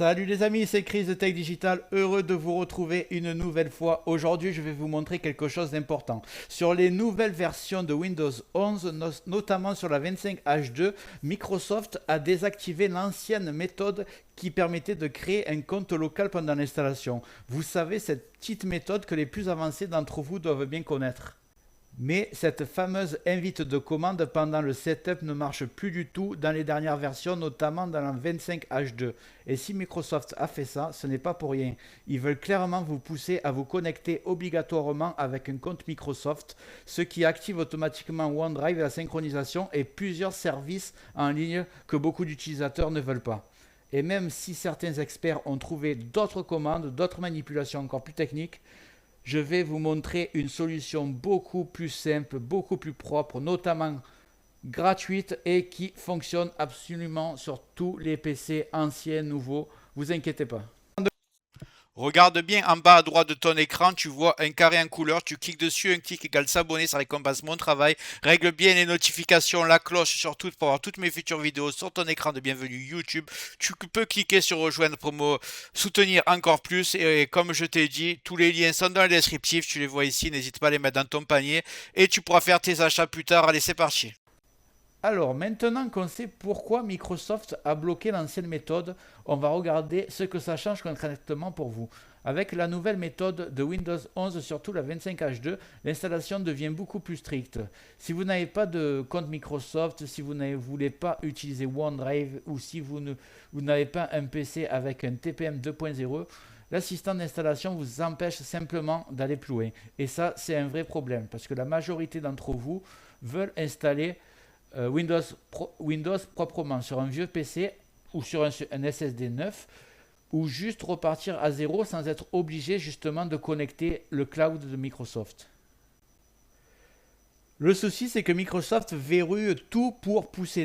Salut les amis, c'est Chris de Tech Digital, heureux de vous retrouver une nouvelle fois. Aujourd'hui, je vais vous montrer quelque chose d'important. Sur les nouvelles versions de Windows 11, notamment sur la 25H2, Microsoft a désactivé l'ancienne méthode qui permettait de créer un compte local pendant l'installation. Vous savez, cette petite méthode que les plus avancés d'entre vous doivent bien connaître. Mais cette fameuse invite de commande pendant le setup ne marche plus du tout dans les dernières versions, notamment dans la 25H2. Et si Microsoft a fait ça, ce n'est pas pour rien. Ils veulent clairement vous pousser à vous connecter obligatoirement avec un compte Microsoft, ce qui active automatiquement OneDrive et la synchronisation et plusieurs services en ligne que beaucoup d'utilisateurs ne veulent pas. Et même si certains experts ont trouvé d'autres commandes, d'autres manipulations encore plus techniques, je vais vous montrer une solution beaucoup plus simple, beaucoup plus propre, notamment gratuite et qui fonctionne absolument sur tous les PC anciens, nouveaux. Vous inquiétez pas. Regarde bien en bas à droite de ton écran, tu vois un carré en couleur, tu cliques dessus, un clic égale s'abonner, ça récompense mon travail. Règle bien les notifications, la cloche surtout pour avoir toutes mes futures vidéos sur ton écran de bienvenue YouTube. Tu peux cliquer sur rejoindre pour me soutenir encore plus et comme je t'ai dit, tous les liens sont dans le descriptif, tu les vois ici, n'hésite pas à les mettre dans ton panier et tu pourras faire tes achats plus tard. Allez, c'est parti. Alors, maintenant qu'on sait pourquoi Microsoft a bloqué l'ancienne méthode, on va regarder ce que ça change concrètement pour vous. Avec la nouvelle méthode de Windows 11, surtout la 25H2, l'installation devient beaucoup plus stricte. Si vous n'avez pas de compte Microsoft, si vous ne voulez pas utiliser OneDrive ou si vous n'avez pas un PC avec un TPM 2.0, l'assistant d'installation vous empêche simplement d'aller plus loin. Et ça, c'est un vrai problème parce que la majorité d'entre vous veulent installer Windows proprement sur un vieux PC ou sur un SSD neuf ou juste repartir à zéro sans être obligé justement de connecter le cloud de Microsoft. Le souci, c'est que Microsoft verrouille tout pour pousser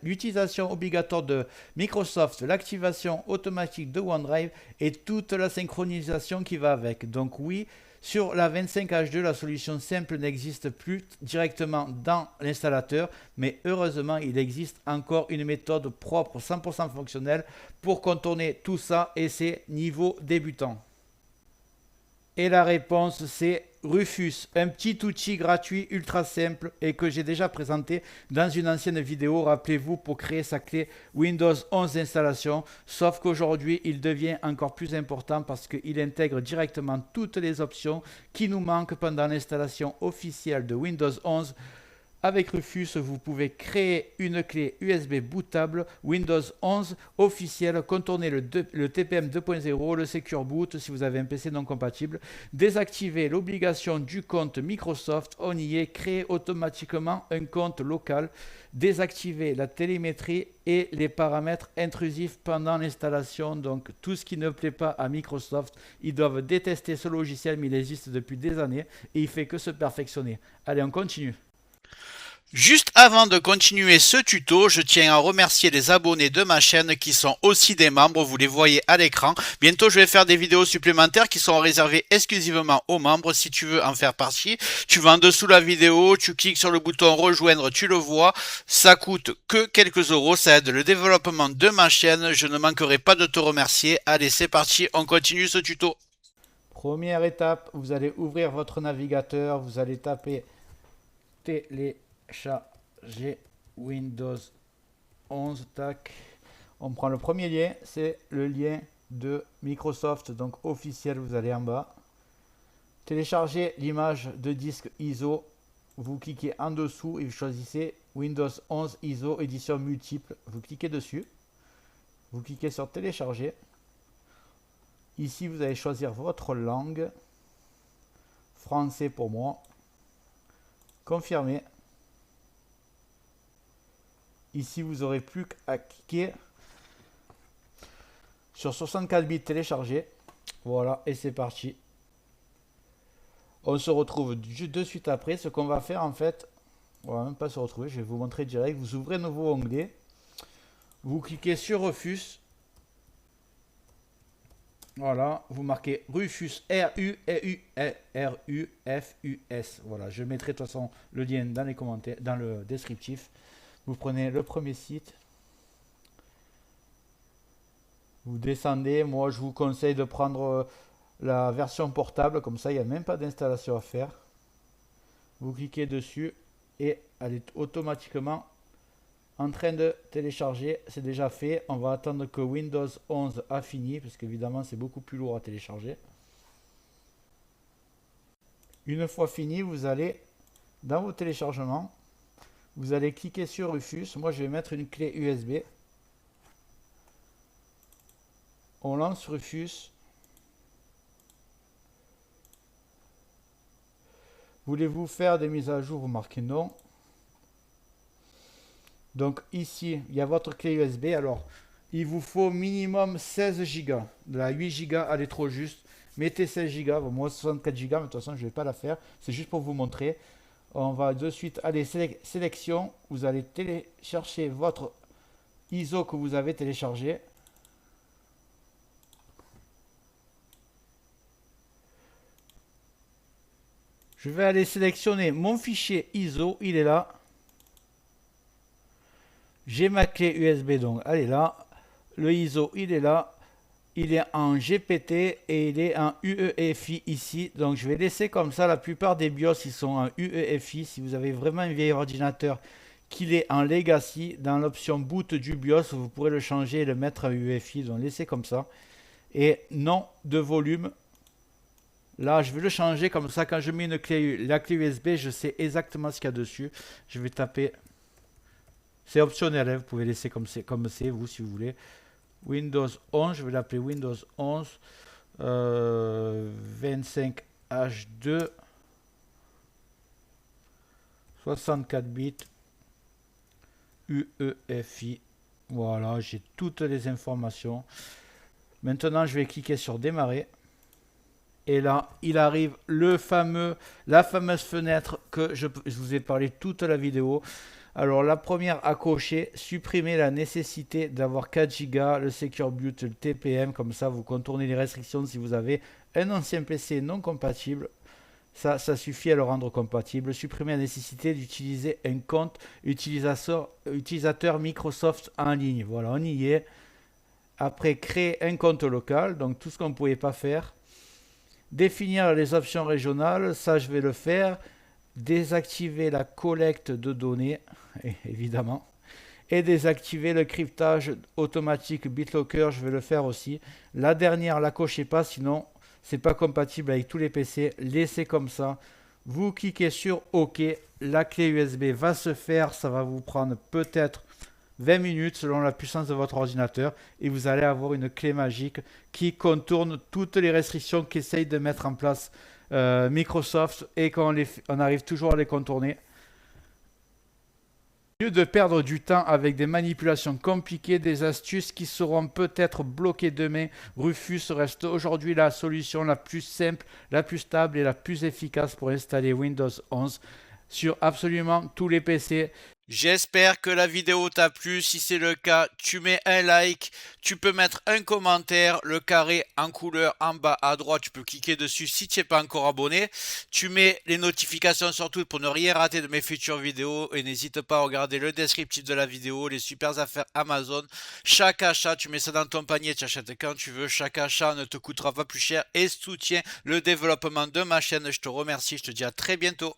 l'utilisation obligatoire de Microsoft, l'activation automatique de OneDrive et toute la synchronisation qui va avec. Donc oui, sur la 25H2, la solution simple n'existe plus directement dans l'installateur, mais heureusement, il existe encore une méthode propre, 100% fonctionnelle, pour contourner tout ça et c'est niveau débutant. Et la réponse, c'est Rufus, un petit outil gratuit ultra simple et que j'ai déjà présenté dans une ancienne vidéo, rappelez-vous, pour créer sa clé Windows 11 d'installation. Sauf qu'aujourd'hui, il devient encore plus important parce qu'il intègre directement toutes les options qui nous manquent pendant l'installation officielle de Windows 11. Avec Rufus, vous pouvez créer une clé USB bootable Windows 11 officielle, contourner le TPM 2.0, le Secure Boot si vous avez un PC non compatible, désactiver l'obligation du compte Microsoft, on y est, créer automatiquement un compte local, désactiver la télémétrie et les paramètres intrusifs pendant l'installation. Donc tout ce qui ne plaît pas à Microsoft, ils doivent détester ce logiciel, mais il existe depuis des années et il fait que se perfectionner. Allez, on continue. Juste avant de continuer ce tuto, je tiens à remercier les abonnés de ma chaîne qui sont aussi des membres, vous les voyez à l'écran. Bientôt je vais faire des vidéos supplémentaires qui sont réservées exclusivement aux membres. Si tu veux en faire partie, tu vas en dessous de la vidéo, tu cliques sur le bouton rejoindre, tu le vois. Ça coûte que quelques euros, ça aide le développement de ma chaîne. Je ne manquerai pas de te remercier. Allez, c'est parti, on continue ce tuto. Première étape, vous allez ouvrir votre navigateur, vous allez taper télécharger Windows 11, tac. On prend le premier lien, c'est le lien de Microsoft, donc officiel, vous allez en bas. Télécharger l'image de disque ISO, vous cliquez en dessous et vous choisissez Windows 11 ISO édition multiple, vous cliquez dessus. Vous cliquez sur télécharger. Ici, vous allez choisir votre langue. Français pour moi. Confirmer. Ici, vous n'aurez plus qu'à cliquer sur 64 bits télécharger. Voilà, et c'est parti. On se retrouve de suite après. Ce qu'on va faire en fait, on va même pas se retrouver, je vais vous montrer direct. Vous ouvrez un nouveau onglet. Vous cliquez sur Refus. Voilà, vous marquez Rufus, R-U-F-U-S. Voilà, je mettrai de toute façon le lien dans les commentaires, dans le descriptif. Vous prenez le premier site. Vous descendez, moi je vous conseille de prendre la version portable, comme ça il n'y a même pas d'installation à faire. Vous cliquez dessus et elle est automatiquement en train de télécharger. C'est déjà fait. On va attendre que Windows 11 a fini, parce qu'évidemment c'est beaucoup plus lourd à télécharger. Une fois fini, vous allez dans vos téléchargements. Vous allez cliquer sur Rufus. Moi je vais mettre une clé USB. On lance Rufus. Voulez-vous faire des mises à jour? Vous marquez non. Donc ici, il y a votre clé USB. Alors, il vous faut minimum 16 Go. De la 8 Go, elle est trop juste. Mettez 16 Go. Bon, moi, 64 Go, mais de toute façon, je ne vais pas la faire. C'est juste pour vous montrer. On va de suite aller sélection. Vous allez télécharger votre ISO que vous avez téléchargé. Je vais aller sélectionner mon fichier ISO. Il est là. J'ai ma clé USB, donc elle est là. Le ISO, il est là. Il est en GPT et il est en UEFI ici. Donc je vais laisser comme ça. La plupart des BIOS, ils sont en UEFI. Si vous avez vraiment un vieil ordinateur qu'il est en Legacy, dans l'option boot du BIOS, vous pourrez le changer et le mettre en UEFI. Donc laissez comme ça. Et non de volume. Là, je vais le changer comme ça. Quand je mets la clé USB, je sais exactement ce qu'il y a dessus. Je vais taper. C'est optionnel, hein, vous pouvez laisser comme c'est, vous, si vous voulez. Windows 11, je vais l'appeler Windows 11 25H2 64 bits UEFI. Voilà, j'ai toutes les informations. Maintenant, je vais cliquer sur démarrer. Et là, il arrive la fameuse fenêtre que je vous ai parlé toute la vidéo. Alors la première à cocher, supprimer la nécessité d'avoir 4 Go, le Secure Boot, le TPM, comme ça vous contournez les restrictions si vous avez un ancien PC non compatible. Ça suffit à le rendre compatible. Supprimer la nécessité d'utiliser un compte utilisateur Microsoft en ligne. Voilà, on y est. Après, créer un compte local, donc tout ce qu'on ne pouvait pas faire. Définir les options régionales, ça je vais le faire. Désactiver la collecte de données, évidemment, et désactiver le cryptage automatique BitLocker, je vais le faire aussi. La dernière, la cochez pas, sinon c'est pas compatible avec tous les PC. Laissez comme ça. Vous cliquez sur OK, la clé USB va se faire, ça va vous prendre peut-être 20 minutes selon la puissance de votre ordinateur et vous allez avoir une clé magique qui contourne toutes les restrictions qu'essaye de mettre en place Microsoft et qu'on arrive toujours à les contourner. Au lieu de perdre du temps avec des manipulations compliquées, des astuces qui seront peut-être bloquées demain, Rufus reste aujourd'hui la solution la plus simple, la plus stable et la plus efficace pour installer Windows 11 sur absolument tous les PC. J'espère que la vidéo t'a plu. Si c'est le cas, tu mets un like, tu peux mettre un commentaire, le carré en couleur en bas à droite, tu peux cliquer dessus si tu n'es pas encore abonné. Tu mets les notifications surtout pour ne rien rater de mes futures vidéos et n'hésite pas à regarder le descriptif de la vidéo, les super affaires Amazon. Chaque achat, tu mets ça dans ton panier, tu achètes quand tu veux. Chaque achat ne te coûtera pas plus cher et soutient le développement de ma chaîne. Je te remercie, je te dis à très bientôt.